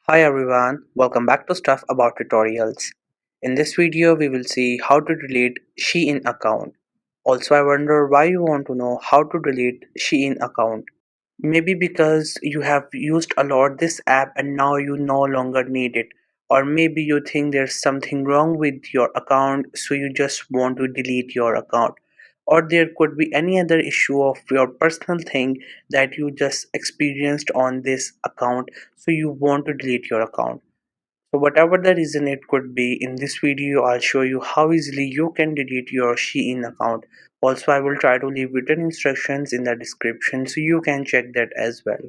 Hi everyone, welcome back to Stuff About Tutorials. In this video, we will see how to delete Shein account. Also, I wonder why you want to know how to delete Shein account. Maybe because you have used a lot this app and now you no longer need it. Or maybe you think there's something wrong with your account, so you just want to delete your account. Or there could be any other issue of your personal thing that you just experienced on this account, so you want to delete your account. So whatever the reason it could be, in this video I'll show you how easily you can delete your Shein account. Also, I will try to leave written instructions in the description so you can check that as well.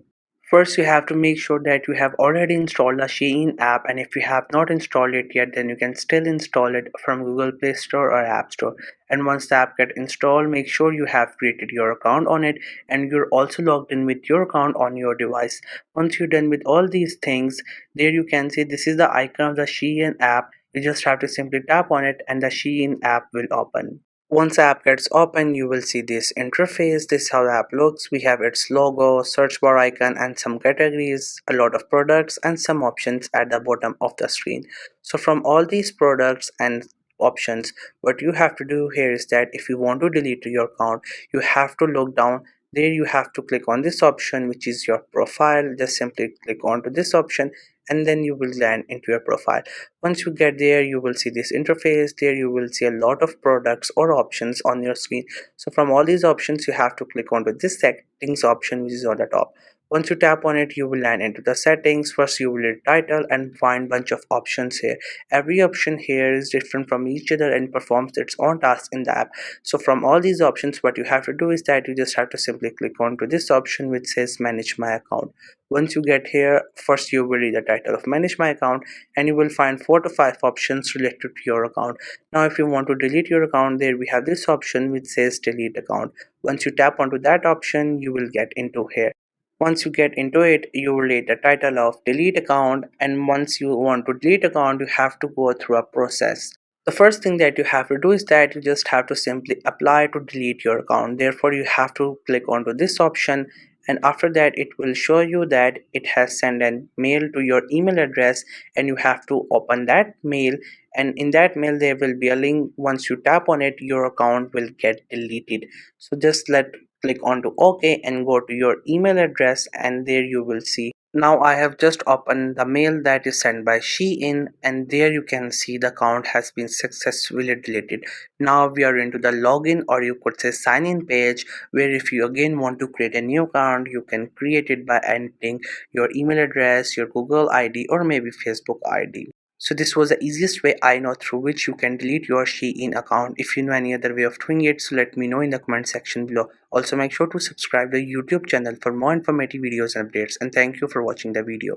First, you have to make sure that you have already installed the Shein app, and if you have not installed it yet, then you can still install it from Google Play Store or App Store. And once the app get installed, make sure you have created your account on it and you're also logged in with your account on your device. Once you're done with all these things, there you can see this is the icon of the Shein app. You just have to simply tap on it and the Shein app will open. Once the app gets open, you will see this interface. This is how the app looks. We have its logo, search bar icon, and some categories, a lot of products, and some options at the bottom of the screen. So from all these products and options, what you have to do here is that if you want to delete your account, you have to look down. There you have to click on this option, which is your profile. Just simply click onto this option and then you will land into your profile. Once you get there, you will see this interface. There you will see a lot of products or options on your screen. So from all these options, you have to click onto this settings option, which is on the top. Once you tap on it, you will land into the settings. First, you will read title and find bunch of options here. Every option here is different from each other and performs its own task in the app. So from all these options, what you have to do is that you just have to simply click onto this option which says manage my account. Once you get here, first you will read the title of manage my account and you will find 4 to 5 options related to your account. Now if you want to delete your account, there we have this option which says delete account. Once you tap onto that option, you will get into here. Once you get into it, you will read the title of delete account, and once you want to delete account, you have to go through a process. The first thing that you have to do is that you just have to simply apply to delete your account. Therefore, you have to click onto this option, and after that it will show you that it has sent an mail to your email address and you have to open that mail, and in that mail there will be a link. Once you tap on it, your account will get deleted. So just click onto OK and go to your email address, and there you will see. Now I have just opened the mail that is sent by Shein, and there you can see the account has been successfully deleted. Now we are into the login, or you could say sign in page, where if you again want to create a new account, you can create it by entering your email address, your Google ID, or maybe Facebook ID. So this was the easiest way I know through which you can delete your Shein account. If you know any other way of doing it, so let me know in the comment section below. Also make sure to subscribe to the YouTube channel for more informative videos and updates, and thank you for watching the video.